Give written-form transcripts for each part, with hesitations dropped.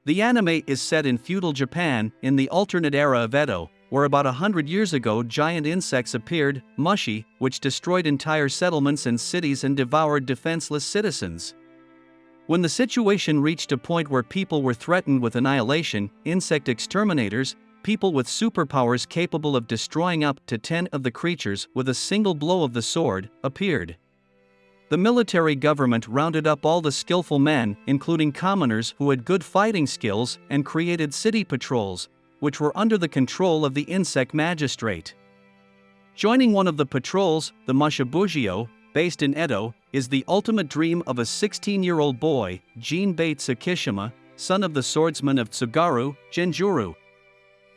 The anime is set in feudal Japan, in the alternate era of Edo, where about 100 years ago giant insects appeared, Mushi, which destroyed entire settlements and cities and devoured defenseless citizens. When the situation reached a point where people were threatened with annihilation, insect exterminators, people with superpowers capable of destroying up to 10 of the creatures with a single blow of the sword, appeared. The military government rounded up all the skillful men, including commoners who had good fighting skills, and created city patrols, which were under the control of the insect magistrate. Joining one of the patrols, the Mushabugyo, based in Edo, is the ultimate dream of a 16-year-old boy, Jinbei Tsukishima, son of the swordsman of Tsugaru, Genjuru.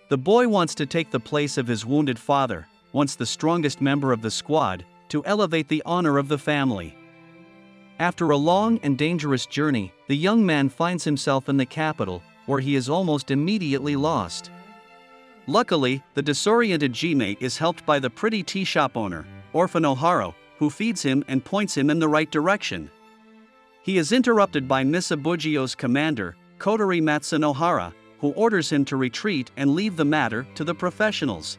The boy wants to take the place of his wounded father, once the strongest member of the squad, to elevate the honor of the family. After a long and dangerous journey, the young man finds himself in the capital, where he is almost immediately lost. Luckily, the disoriented Jime is helped by the pretty tea shop owner, Orphan Ohara, who feeds him and points him in the right direction. He is interrupted by Misabugio's commander, Kotori Matsunohara, who orders him to retreat and leave the matter to the professionals.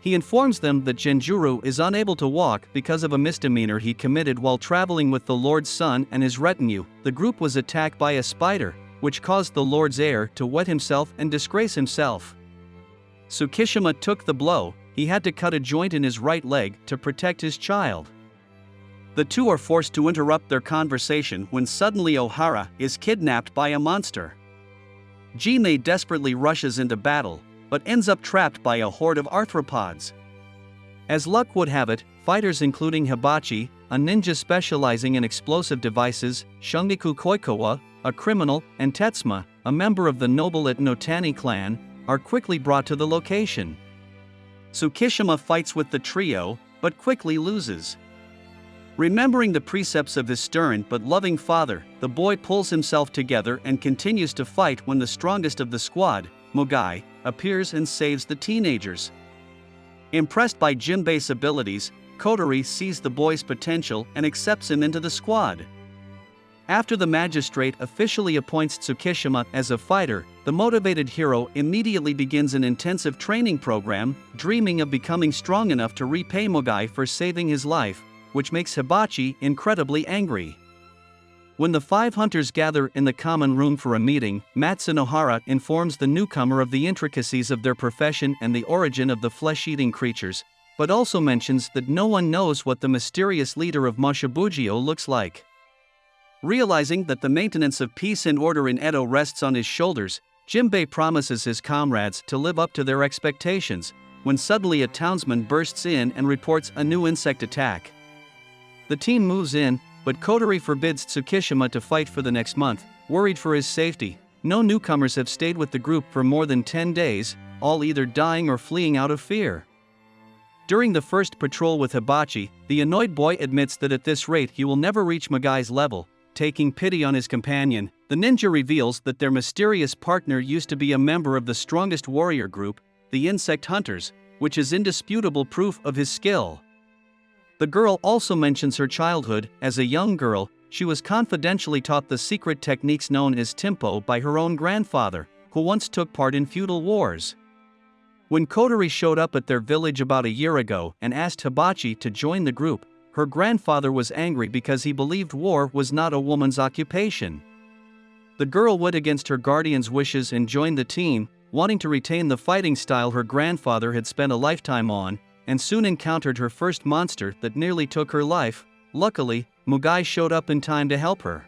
He informs them that Genjuru is unable to walk because of a misdemeanor he committed while traveling with the Lord's son and his retinue. The group was attacked by a spider, which caused the Lord's heir to wet himself and disgrace himself. Tsukishima took the blow. He had to cut a joint in his right leg to protect his child. The two are forced to interrupt their conversation when suddenly Ohara is kidnapped by a monster. Jime desperately rushes into battle, but ends up trapped by a horde of arthropods. As luck would have it, fighters including Hibachi, a ninja specializing in explosive devices, Shungiku Koikowa, a criminal, and Tetsuma, a member of the noble Notani clan, are quickly brought to the location. Tsukishima fights with the trio, but quickly loses. Remembering the precepts of his stern but loving father, the boy pulls himself together and continues to fight when the strongest of the squad, Mugai, appears and saves the teenagers. Impressed by Jinbei's abilities, Kotori sees the boy's potential and accepts him into the squad. After the magistrate officially appoints Tsukishima as a fighter, the motivated hero immediately begins an intensive training program, dreaming of becoming strong enough to repay Mugai for saving his life, which makes Hibachi incredibly angry. When the 5 hunters gather in the common room for a meeting, Matsunohara informs the newcomer of the intricacies of their profession and the origin of the flesh-eating creatures, but also mentions that no one knows what the mysterious leader of Mushabugyo looks like. Realizing that the maintenance of peace and order in Edo rests on his shoulders, Jinbei promises his comrades to live up to their expectations, when suddenly a townsman bursts in and reports a new insect attack. The team moves in, but Kotori forbids Tsukishima to fight for the next month, worried for his safety. No newcomers have stayed with the group for more than 10 days, all either dying or fleeing out of fear. During the first patrol with Hibachi, the annoyed boy admits that at this rate he will never reach Mugai's level. Taking pity on his companion, the ninja reveals that their mysterious partner used to be a member of the strongest warrior group, the Insect Hunters, which is indisputable proof of his skill. The girl also mentions her childhood. As a young girl, she was confidentially taught the secret techniques known as Timpo by her own grandfather, who once took part in feudal wars. When Kotori showed up at their village about a year ago and asked Hibachi to join the group, her grandfather was angry because he believed war was not a woman's occupation. The girl went against her guardian's wishes and joined the team, wanting to retain the fighting style her grandfather had spent a lifetime on, and soon encountered her first monster that nearly took her life. Luckily, Mugai showed up in time to help her.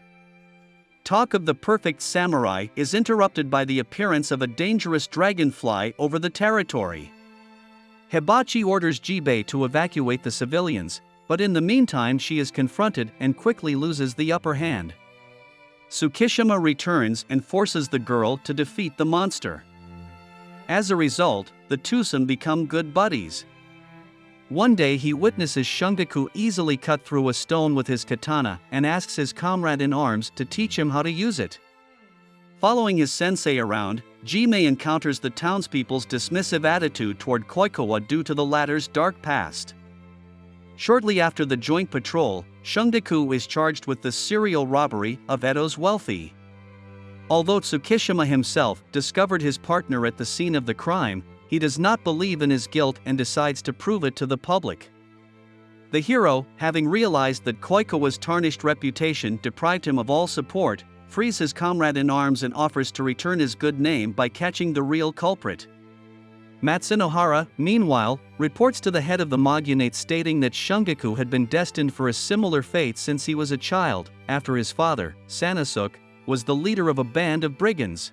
Talk of the perfect samurai is interrupted by the appearance of a dangerous dragonfly over the territory. Hibachi orders Jibei to evacuate the civilians, but in the meantime she is confronted and quickly loses the upper hand. Tsukishima returns and forces the girl to defeat the monster. As a result, the twosome become good buddies. One day he witnesses Shungaku easily cut through a stone with his katana and asks his comrade in arms to teach him how to use it. Following his sensei around, Jime encounters the townspeople's dismissive attitude toward Koikowa due to the latter's dark past. Shortly after the joint patrol, Shungaku is charged with the serial robbery of Edo's wealthy. Although Tsukishima himself discovered his partner at the scene of the crime, he does not believe in his guilt and decides to prove it to the public. The hero, having realized that Koikawa's tarnished reputation deprived him of all support, frees his comrade in arms and offers to return his good name by catching the real culprit. Matsunohara, meanwhile, reports to the head of the Mogunate stating that Shungaku had been destined for a similar fate since he was a child, after his father, Sanosuke, was the leader of a band of brigands.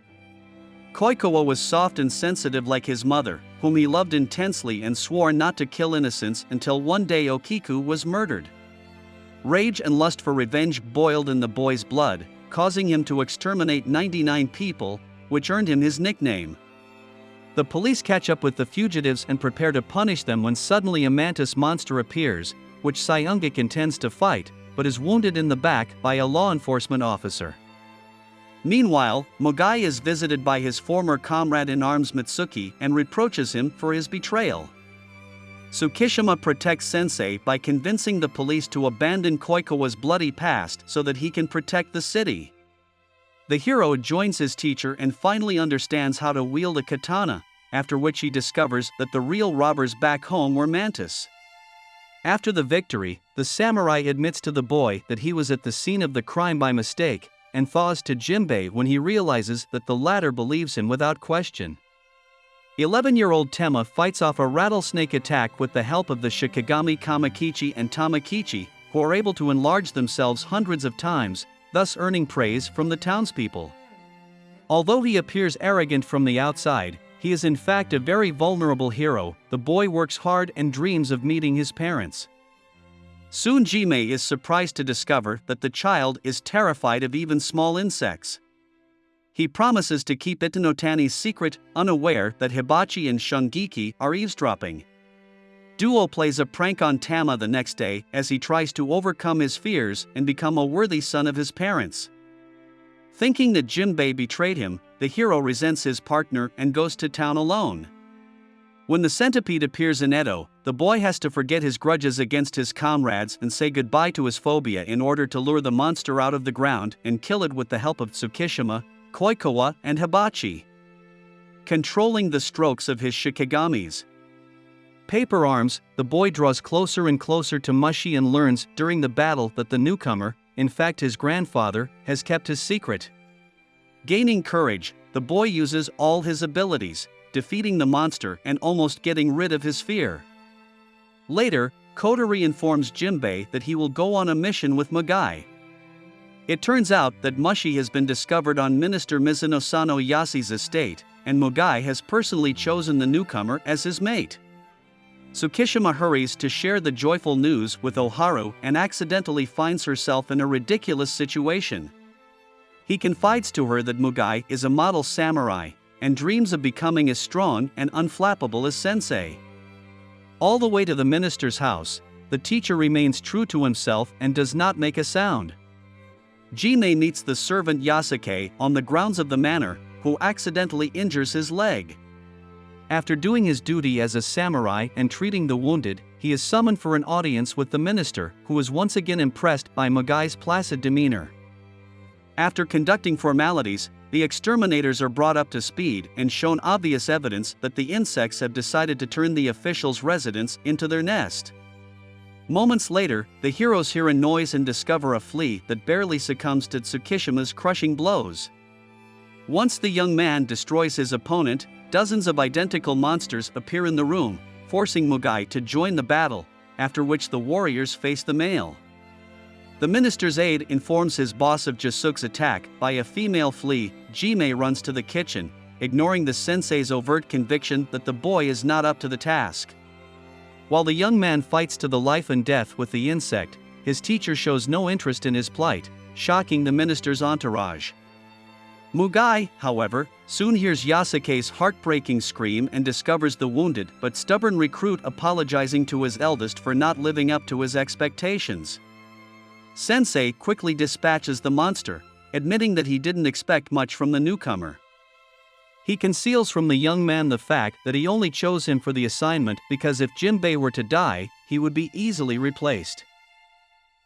Koikawa was soft and sensitive like his mother, whom he loved intensely and swore not to kill innocents until one day Okiku was murdered. Rage and lust for revenge boiled in the boy's blood, causing him to exterminate 99 people, which earned him his nickname. The police catch up with the fugitives and prepare to punish them when suddenly a mantis monster appears, which Sayungik intends to fight, but is wounded in the back by a law enforcement officer. Meanwhile, Mugai is visited by his former comrade-in-arms Mitsuki and reproaches him for his betrayal. Tsukishima protects Sensei by convincing the police to abandon Koikawa's bloody past so that he can protect the city. The hero joins his teacher and finally understands how to wield a katana, after which he discovers that the real robbers back home were mantis. After the victory, the samurai admits to the boy that he was at the scene of the crime by mistake, and thaws to Jimbei when he realizes that the latter believes him without question. 11-year-old Tema fights off a rattlesnake attack with the help of the Shikigami Kamakichi and Tamakichi, who are able to enlarge themselves hundreds of times, thus earning praise from the townspeople. Although he appears arrogant from the outside, he is in fact a very vulnerable hero. The boy works hard and dreams of meeting his parents. Soon Jimei is surprised to discover that the child is terrified of even small insects. He promises to keep Itanotani's secret, unaware that Hibachi and Shungiki are eavesdropping. Duo plays a prank on Tama the next day as he tries to overcome his fears and become a worthy son of his parents. Thinking that Jimbei betrayed him, the hero resents his partner and goes to town alone. When the centipede appears in Edo, the boy has to forget his grudges against his comrades and say goodbye to his phobia in order to lure the monster out of the ground and kill it with the help of Tsukishima, Koikawa, and Hibachi. Controlling the strokes of his Shikigamis. Paper arms, the boy draws closer and closer to Mushi and learns during the battle that the newcomer, in fact his grandfather, has kept his secret. Gaining courage, the boy uses all his abilities, defeating the monster and almost getting rid of his fear. Later, Kotori informs Jimbei that he will go on a mission with Mugai. It turns out that Mushi has been discovered on Minister Mizuno-sano Yasu's estate, and Mugai has personally chosen the newcomer as his mate. Tsukishima hurries to share the joyful news with Oharu and accidentally finds herself in a ridiculous situation. He confides to her that Mugai is a model samurai, and dreams of becoming as strong and unflappable as Sensei. All the way to the minister's house, the teacher remains true to himself and does not make a sound. Jimei meets the servant Yasuke on the grounds of the manor, who accidentally injures his leg. After doing his duty as a samurai and treating the wounded, he is summoned for an audience with the minister, who is once again impressed by Mugai's placid demeanor. After conducting formalities, the exterminators are brought up to speed and shown obvious evidence that the insects have decided to turn the official's residence into their nest. Moments later, the heroes hear a noise and discover a flea that barely succumbs to Tsukishima's crushing blows. Once the young man destroys his opponent, dozens of identical monsters appear in the room, forcing Mugai to join the battle, after which the warriors face the male. The minister's aide informs his boss of Jisuke's attack by a female flea. Jimei runs to the kitchen, ignoring the sensei's overt conviction that the boy is not up to the task. While the young man fights to the life and death with the insect, his teacher shows no interest in his plight, shocking the minister's entourage. Mugai, however, soon hears Yasuke's heartbreaking scream and discovers the wounded but stubborn recruit apologizing to his eldest for not living up to his expectations. Sensei quickly dispatches the monster, admitting that he didn't expect much from the newcomer. He conceals from the young man the fact that he only chose him for the assignment because if Jimbei were to die, he would be easily replaced.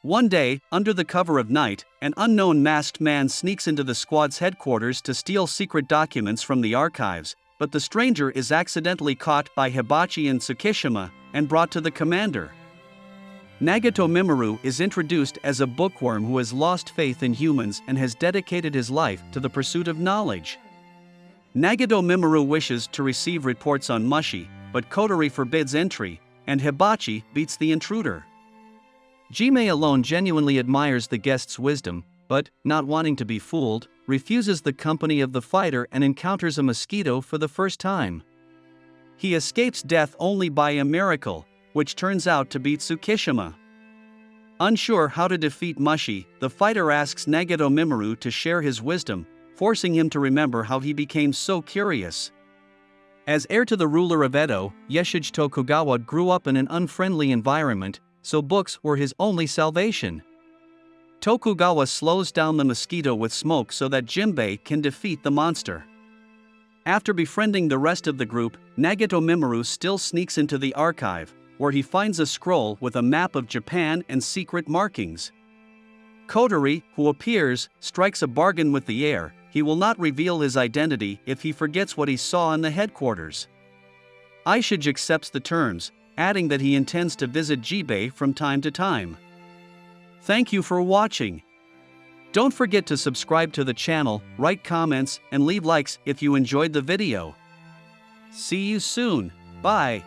One day, under the cover of night, an unknown masked man sneaks into the squad's headquarters to steal secret documents from the archives, but the stranger is accidentally caught by Hibachi and Tsukishima and brought to the commander. Nagato Mimaru is introduced as a bookworm who has lost faith in humans and has dedicated his life to the pursuit of knowledge. Nagato Mimaru wishes to receive reports on Mushi, but Kotori forbids entry, and Hibachi beats the intruder. Jime alone genuinely admires the guest's wisdom, but, not wanting to be fooled, refuses the company of the fighter and encounters a mosquito for the first time. He escapes death only by a miracle, which turns out to be Tsukishima. Unsure how to defeat Mushi, the fighter asks Nagato Mimaru to share his wisdom, forcing him to remember how he became so curious. As heir to the ruler of Edo, Yeshige Tokugawa grew up in an unfriendly environment, so books were his only salvation. Tokugawa slows down the mosquito with smoke so that Jinbei can defeat the monster. After befriending the rest of the group, Nagato Mimaru still sneaks into the archive, where he finds a scroll with a map of Japan and secret markings. Kotori, who appears, strikes a bargain with the heir. He will not reveal his identity if he forgets what he saw in the headquarters. Ishige accepts the terms, adding that he intends to visit Jibei from time to time. Thank you for watching. Don't forget to subscribe to the channel, write comments, and leave likes if you enjoyed the video. See you soon. Bye.